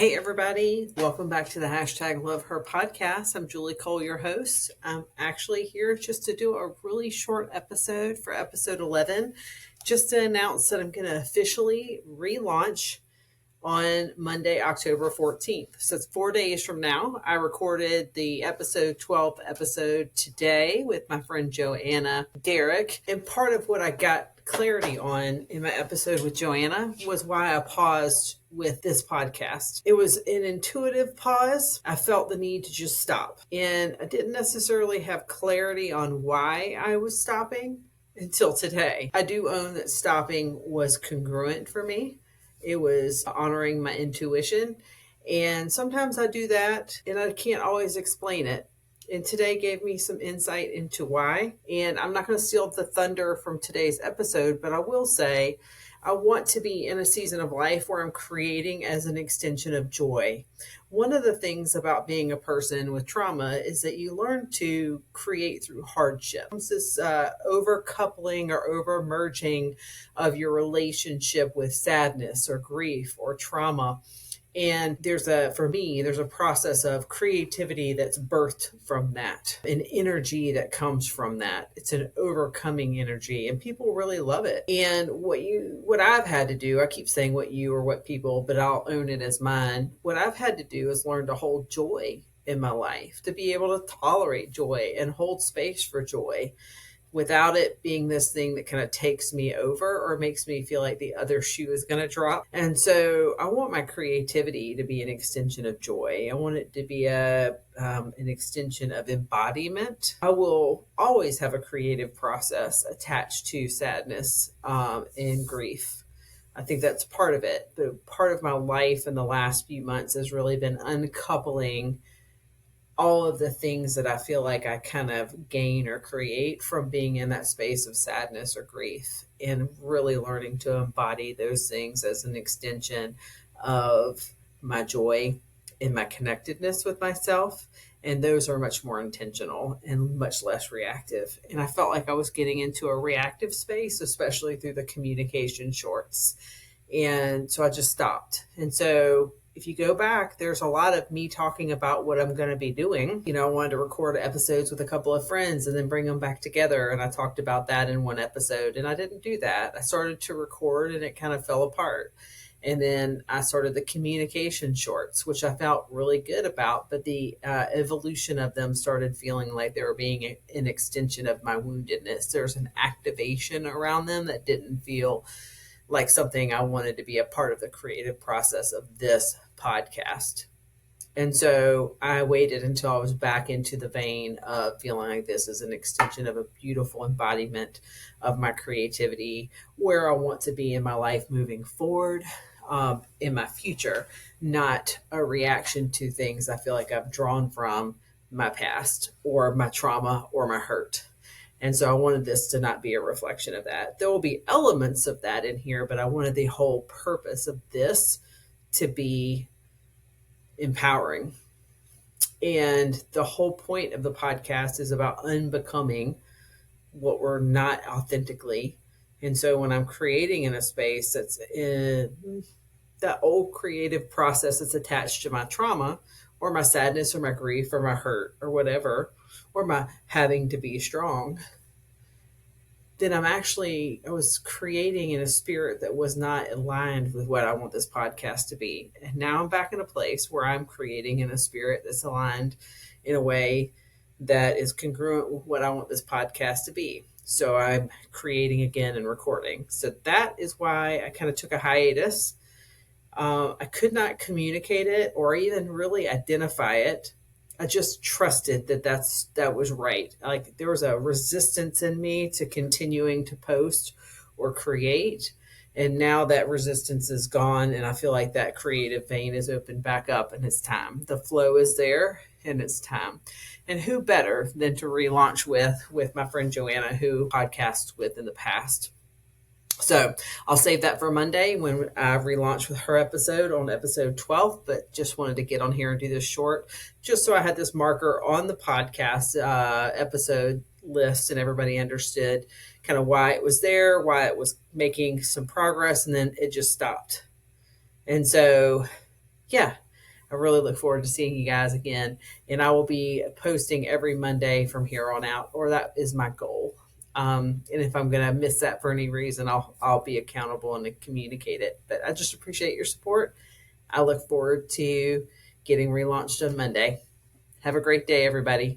Hey, everybody. Welcome back to the hashtag Love Her podcast. I'm Julie Cole, your host. I'm actually here just to do a really short episode for episode 11, just to announce that I'm going to officially relaunch on Monday, October 14th. So it's 4 days from now. I recorded the episode 12 episode today with my friend Joanna, Derrick. And part of what I got clarity on in my episode with Joanna was why I paused with this podcast. It was an intuitive pause. I felt the need to just stop. And I didn't necessarily have clarity on why I was stopping until today. I do own that stopping was congruent for me. It was honoring my intuition. And sometimes I do that and I can't always explain it. And today gave me some insight into why. And I'm not going to steal the thunder from today's episode, but I will say I want to be in a season of life where I'm creating as an extension of joy. One of the things about being a person with trauma is that you learn to create through hardship. It's this overcoupling or over merging of your relationship with sadness or grief or trauma. And for me, there's a process of creativity that's birthed from that, an energy that comes from that. It's an overcoming energy and people really love it. And what I've had to do, I keep saying what you or what people, but I'll own it as mine. What I've had to do is learn to hold joy in my life, to be able to tolerate joy and hold space for joy without it being this thing that kind of takes me over or makes me feel like the other shoe is going to drop. And so I want my creativity to be an extension of joy. I want it to be an extension of embodiment. I will always have a creative process attached to sadness and grief. I think that's part of it. But part of my life in the last few months has really been uncoupling all of the things that I feel like I kind of gain or create from being in that space of sadness or grief, and really learning to embody those things as an extension of my joy and my connectedness with myself. And those are much more intentional and much less reactive. And I felt like I was getting into a reactive space, especially through the communication shorts. And so I just stopped. And so if you go back, there's a lot of me talking about what I'm going to be doing. I wanted to record episodes with a couple of friends and then bring them back together. And I talked about that in one episode, and I didn't do that. I started to record and it kind of fell apart. And then I started the communication shorts, which I felt really good about, but the evolution of them started feeling like they were being an extension of my woundedness. There's an activation around them that didn't feel like something I wanted to be a part of the creative process of this podcast. And so I waited until I was back into the vein of feeling like this is an extension of a beautiful embodiment of my creativity, where I want to be in my life moving forward, in my future, not a reaction to things I feel like I've drawn from my past or my trauma or my hurt. And so I wanted this to not be a reflection of that. There will be elements of that in here, but I wanted the whole purpose of this to be empowering. And the whole point of the podcast is about unbecoming what we're not authentically. And so when I'm creating in a space that's in that old creative process that's attached to my trauma or my sadness or my grief or my hurt or whatever, or my having to be strong, then I was creating in a spirit that was not aligned with what I want this podcast to be. And now I'm back in a place where I'm creating in a spirit that's aligned in a way that is congruent with what I want this podcast to be. So I'm creating again and recording. So that is why I kind of took a hiatus. I could not communicate it or even really identify it. I just trusted that was right. Like there was a resistance in me to continuing to post or create. And now that resistance is gone. And I feel like that creative vein is opened back up and it's time. The flow is there and it's time. And who better than to relaunch with my friend Joanna, who podcasted with in the past. So I'll save that for Monday when I relaunch with her episode on episode 12, but just wanted to get on here and do this short just so I had this marker on the podcast episode list and everybody understood kind of why it was there, why it was making some progress, and then it just stopped. And so, yeah, I really look forward to seeing you guys again. And I will be posting every Monday from here on out, or that is my goal. And if I'm going to miss that for any reason, I'll be accountable and communicate it. But I just appreciate your support. I look forward to getting relaunched on Monday. Have a great day, everybody.